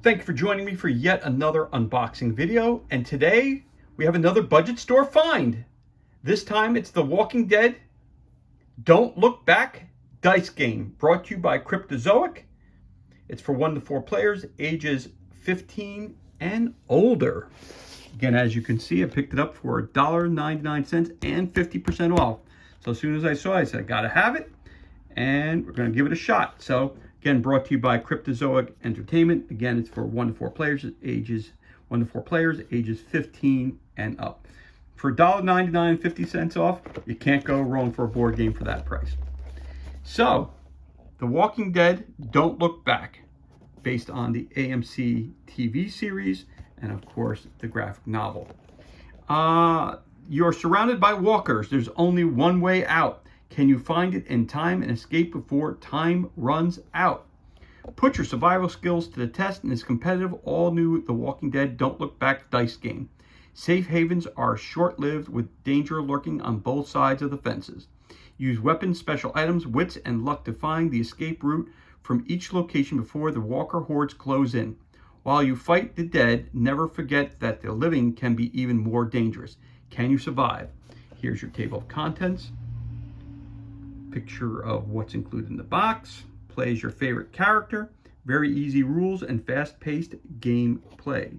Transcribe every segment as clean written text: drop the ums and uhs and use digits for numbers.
Thank you for joining me for yet another unboxing video. And today we have another budget store find. This time it's the Walking Dead Don't Look Back dice game, brought to you by Cryptozoic. It's for 1 to 4 players, ages 15 and older. Again, as you can see, I picked it up for $1.99 and 50% off. So as soon as I saw it, I said, I gotta have it, and we're gonna give it a shot. So again, brought to you by Cryptozoic Entertainment. Again, it's for 1 to 4 players, ages 15 and up. For $1.99 and 50 cents off, you can't go wrong for a board game for that price. So, The Walking Dead Don't Look Back, based on the AMC TV series and of course the graphic novel. You're surrounded by walkers. There's only one way out. Can you find it in time and escape before time runs out? Put your survival skills to the test in this competitive, all-new The Walking Dead Don't Look Back dice game. Safe havens are short-lived, with danger lurking on both sides of the fences. Use weapons, special items, wits, and luck to find the escape route from each location before the walker hordes close in. While you fight the dead, never forget that the living can be even more dangerous. Can you survive? Here's your table of contents. Picture of what's included in the box. Play as your favorite character. Very easy rules and fast-paced gameplay.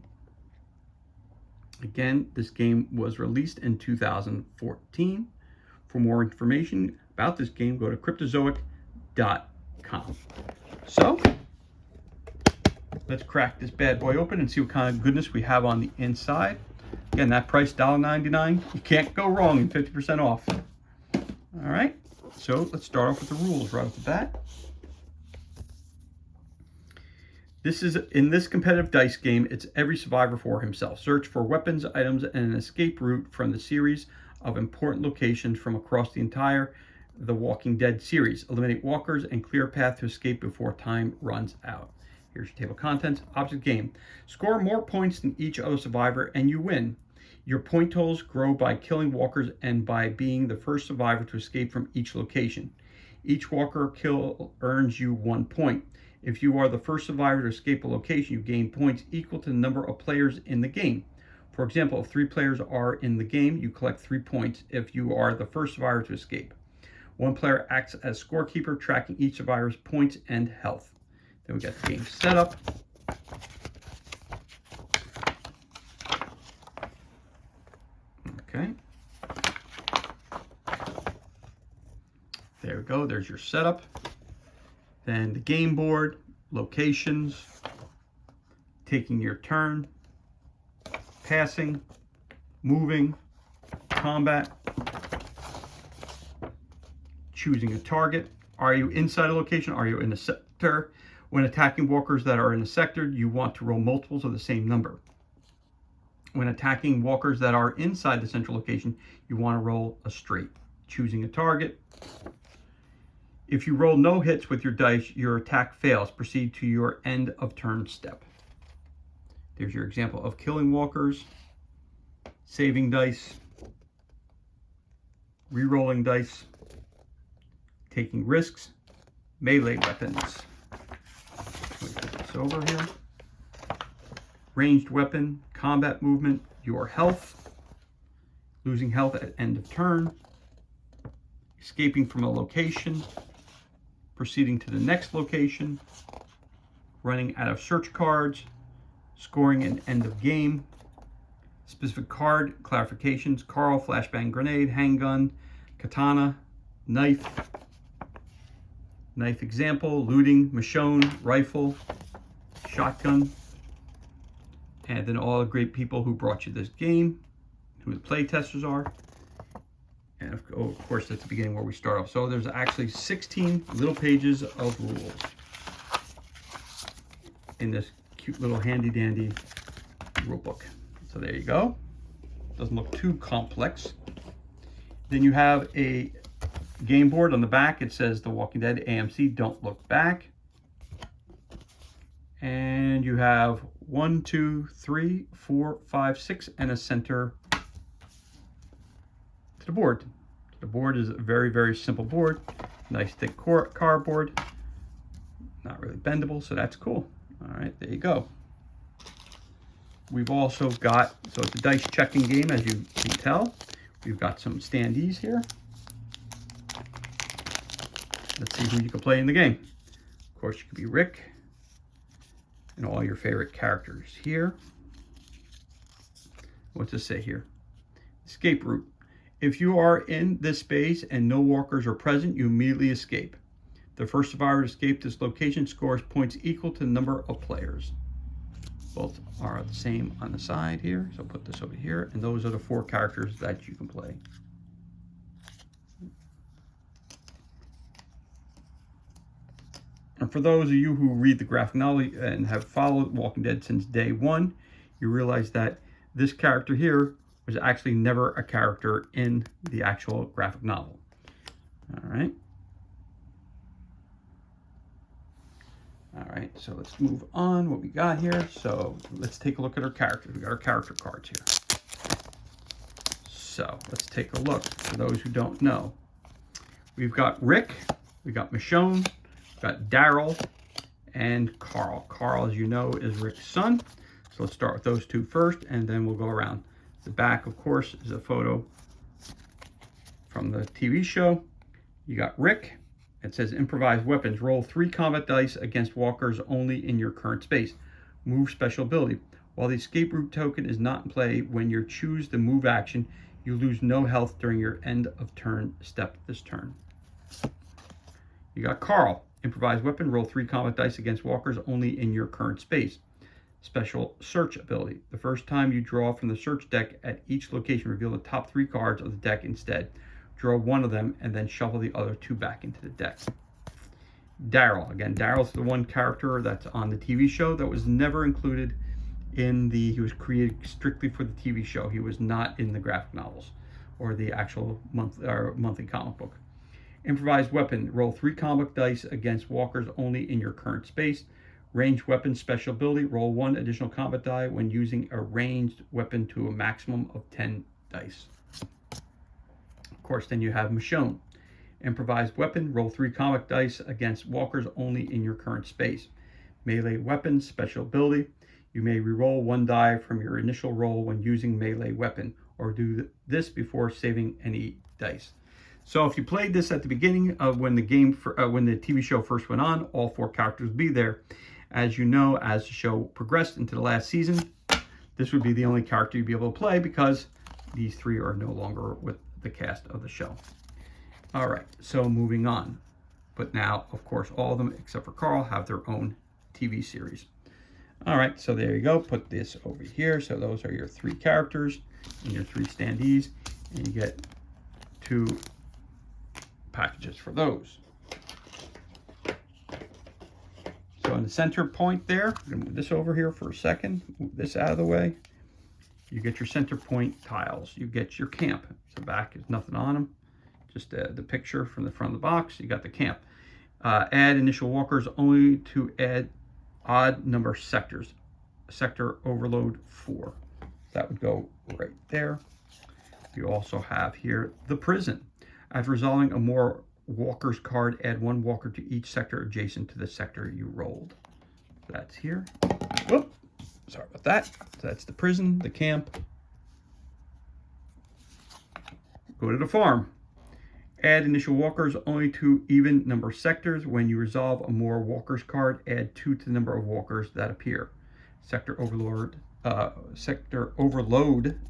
Again, this game was released in 2014. For more information about this game, go to cryptozoic.com. So, let's crack this bad boy open and see what kind of goodness we have on the inside. Again, that price, $1.99. You can't go wrong, and 50% off. All right, so let's start off with the rules right off the bat. In this competitive dice game, it's every survivor for himself. Search for weapons, items, and an escape route from the series of important locations from across the entire The Walking Dead series. Eliminate walkers and clear a path to escape before time runs out. Here's your table of contents. Object game. Score more points than each other survivor and you win. Your point totals grow by killing walkers and by being the first survivor to escape from each location. Each walker kill earns you 1 point. If you are the first survivor to escape a location, you gain points equal to the number of players in the game. For example, if 3 players are in the game, you collect 3 points if you are the first survivor to escape. 1 player acts as scorekeeper, tracking each survivor's points and health. Then we got the game setup. Okay. There we go. There's your setup. Then the game board, locations, taking your turn, passing, moving, combat, choosing a target. Are you inside a location? Are you in a sector? When attacking walkers that are in a sector, you want to roll multiples of the same number. When attacking walkers that are inside the central location, you want to roll a straight. Choosing a target. If you roll no hits with your dice, your attack fails. Proceed to your end of turn step. There's your example of killing walkers, saving dice, re-rolling dice, taking risks, melee weapons. Let me put this over here. Ranged weapon, combat movement, your health, losing health at end of turn, escaping from a location, proceeding to the next location, running out of search cards, scoring an end of game, specific card clarifications, Carl, flashbang grenade, handgun, katana, knife example, looting, Michonne, rifle, shotgun, and then all the great people who brought you this game, who the play testers are. And of course, that's the beginning where we start off. So there's actually 16 little pages of rules in this cute little handy dandy rule book. So there you go. Doesn't look too complex. Then you have a game board on the back. It says The Walking Dead AMC Don't Look Back. And you have 1, 2, 3, 4, 5, 6, and a center to the board. The board is a very, very simple board. Nice thick cardboard. Not really bendable, so that's cool. All right, there you go. we've also got, so it's a dice checking game, as you can tell. We've got some standees here. Let's see who you can play in the game. Of course, you could be Rick and all your favorite characters here. What's this say here? Escape route. If you are in this space and no walkers are present, you immediately escape. The first survivor to escape this location scores points equal to the number of players. Both are the same on the side here, so put this over here, and those are the 4 characters that you can play. And for those of you who read the graphic novel and have followed Walking Dead since day 1, you realize that this character here was actually never a character in the actual graphic novel. All right. All right, so let's move on. What we got here. So let's take a look at our characters. We got our character cards here. So let's take a look. For those who don't know, we've got Rick, we got Michonne, we've got Daryl, and Carl. Carl, as you know, is Rick's son. So let's start with those 2 first, and then we'll go around. The back, of course, is a photo from the TV show. You got Rick. It says improvised weapons. Roll 3 combat dice against walkers only in your current space. Move special ability. While the escape route token is not in play, when you choose the move action, you lose no health during your end of turn step this turn. You got Carl. Improvised weapon. Roll 3 combat dice against walkers only in your current space. Special search ability. The first time you draw from the search deck at each location, reveal the top 3 cards of the deck instead. Draw 1 of them and then shuffle the other 2 back into the deck. Daryl. Again, Daryl's the one character that's on the TV show that was never included in he was created strictly for the TV show. He was not in the graphic novels or the actual monthly comic book. Improvised weapon. Roll 3 combat dice against walkers only in your current space. Ranged weapon special ability. Roll 1 additional combat die when using a ranged weapon to a maximum of 10 dice. Of course, then you have Michonne. Improvised weapon. Roll 3 combat dice against walkers only in your current space. Melee weapon special ability. You may reroll 1 die from your initial roll when using melee weapon, or do this before saving any dice. So if you played this at the beginning of when the TV show first went on, all 4 characters would be there. As you know, as the show progressed into the last season, this would be the only character you'd be able to play because these 3 are no longer with the cast of the show. All right, so moving on. But now, of course, all of them except for Carl have their own TV series. All right, so there you go. Put this over here. So those are your 3 characters and your 3 standees, and you get 2 packages for those. So in the center point there, I'm going to move this over here for a second, move this out of the way. You get your center point tiles. You get your camp. The back is nothing on them, just the picture from the front of the box. You got the camp. Add initial walkers only to add odd number sectors. Sector overload 4. That would go right there. You also have here the prison. After resolving a more walkers card, add 1 walker to each sector adjacent to the sector you rolled. That's here. Whoop, sorry about that. So that's the prison, the camp. Go to the farm. Add initial walkers only to even number sectors. When you resolve a more walkers card, add 2 to the number of walkers that appear. Sector overload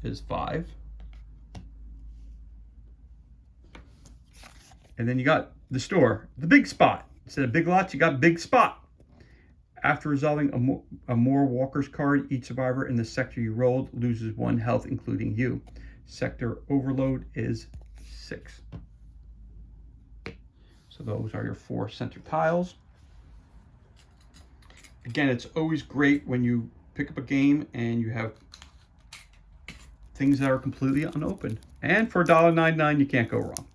is 5. And then you got the store, the big spot. Instead of big lots, you got big spot. After resolving a more walkers card, each survivor in the sector you rolled loses 1 health, including you. Sector overload is 6. So those are your 4 center tiles. Again, it's always great when you pick up a game and you have things that are completely unopened. And for $1.99, you can't go wrong.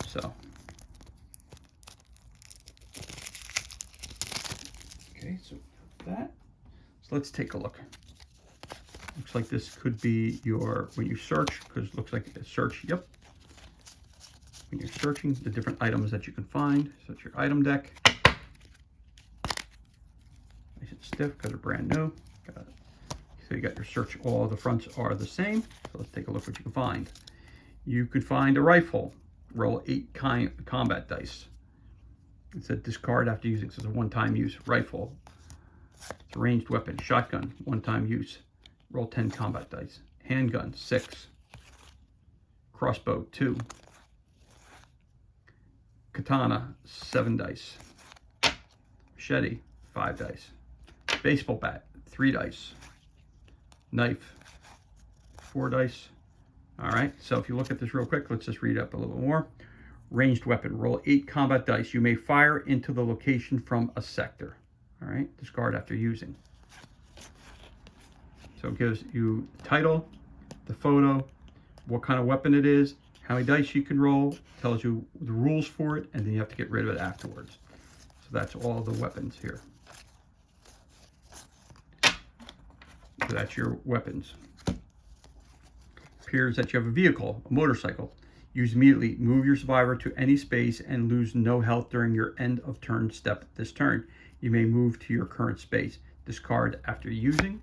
So, okay, so that. So let's take a look. Looks like this could be your, when you search, because it looks like a search, yep. When you're searching the different items that you can find. So it's your item deck. Nice and stiff because they're brand new. Got So you got your search, all the fronts are the same. So let's take a look what you can find. You could find a rifle, roll 8 combat dice. It said discard after using, so it's a one-time use. Rifle, it's a ranged weapon. Shotgun, one-time use, roll 10 combat dice. Handgun, 6. Crossbow, 2. Katana, 7 dice. Machete, 5 dice. Baseball bat, 3 dice. Knife, 4 dice. All right, so if you look at this real quick, let's just read up a little bit more. Ranged weapon, roll 8 combat dice. You may fire into the location from a sector. All right, discard after using. So it gives you the title, the photo, what kind of weapon it is, how many dice you can roll, tells you the rules for it, and then you have to get rid of it afterwards. So that's all the weapons here. So that's your weapons. Appears that you have a vehicle, a motorcycle. Use immediately. Move your survivor to any space and lose no health during your end of turn step this turn. You may move to your current space. Discard after using.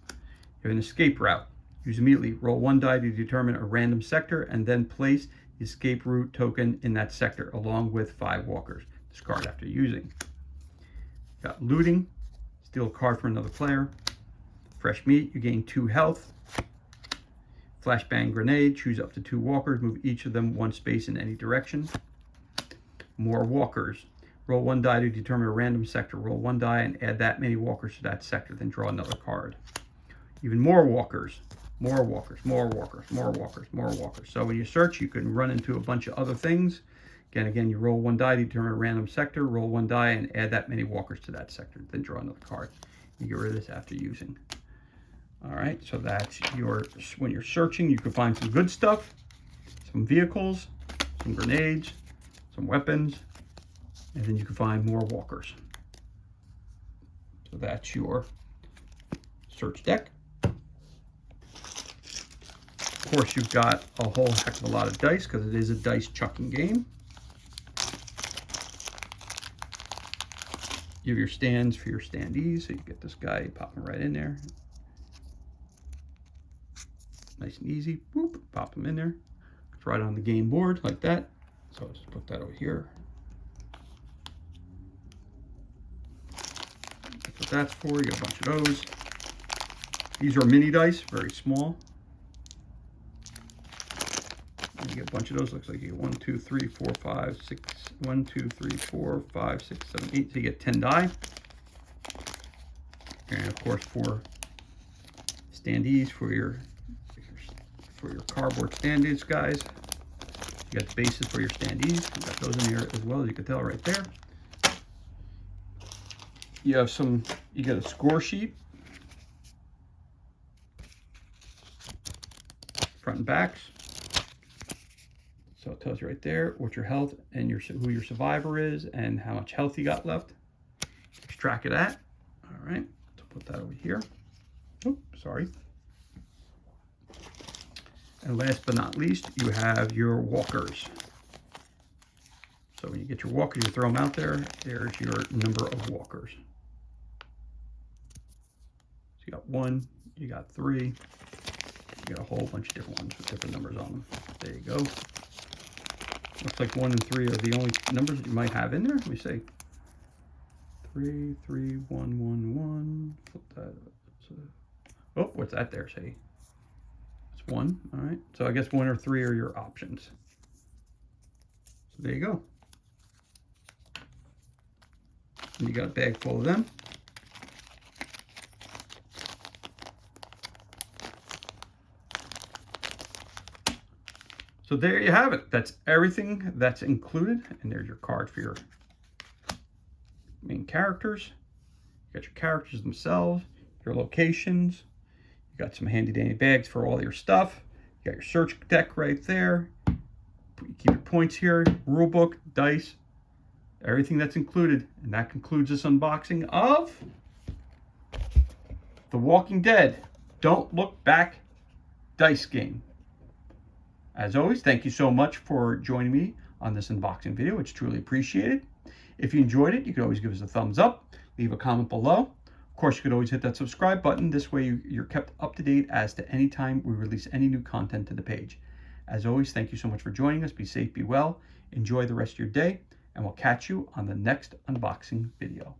You have an escape route. Use immediately. Roll 1 die to determine a random sector and then place the escape route token in that sector along with 5 walkers. Discard after using. Got looting. Steal a card from another player. Fresh meat. You gain 2 health. Flashbang grenade, choose up to 2 walkers, move each of them 1 space in any direction. More walkers. Roll 1 die to determine a random sector. Roll 1 die and add that many walkers to that sector, then draw another card. Even more walkers. More walkers, more walkers, more walkers, more walkers. So when you search, you can run into a bunch of other things. Again, you roll 1 die to determine a random sector, roll 1 die and add that many walkers to that sector, then draw another card. You get rid of this after using. All right, so that's when you're searching, you can find some good stuff, some vehicles, some grenades, some weapons, and then you can find more walkers. So that's your search deck. Of course, you've got a whole heck of a lot of dice because it is a dice chucking game. You have your stands for your standees, so you get this guy popping right in there. Nice and easy. Boop, pop them in there. It's right on the game board like that. So I'll just put that over here. That's what that's for. You get a bunch of those. These are mini dice, very small. And you get a bunch of those. Looks like you get 1, 2, 3, 4, 5, 6. 1, 2, 3, 4, 5, 6, 7, 8. So you get 10 die. And of course, for standees, for your cardboard standees, guys. You got the bases for your standees. You got those in here as well, as you can tell right there. You have you got a score sheet. Front and backs. So it tells you right there what your health and who your survivor is and how much health you got left. Keep track of that. All right, so put that over here. Oops, sorry. And last but not least, you have your walkers. So when you get your walkers, you throw them out there. There's your number of walkers. So you got 1, you got 3, you got a whole bunch of different ones with different numbers on them. There you go. Looks like 1 and 3 are the only numbers that you might have in there. Let me see. 3, 3, 1, 1, 1. Flip that. Oh, what's that there say? 1. All right, so I guess 1 or 3 are your options. So there you go. And you got a bag full of them. So there you have it. That's everything that's included. And there's your card for your main characters. You got your characters themselves, your locations. You got some handy dandy bags for all your stuff. You got your search deck right there. You keep your points here, rule book, dice, everything that's included. And that concludes this unboxing of The Walking Dead Don't Look Back dice game. As always, thank you so much for joining me on this unboxing video. It's truly appreciated. If you enjoyed it, you can always give us a thumbs up, leave a comment below. Of course, you could always hit that subscribe button. This way you're kept up to date as to any time we release any new content to the page. As always, thank you so much for joining us. Be safe, be well, enjoy the rest of your day, and we'll catch you on the next unboxing video.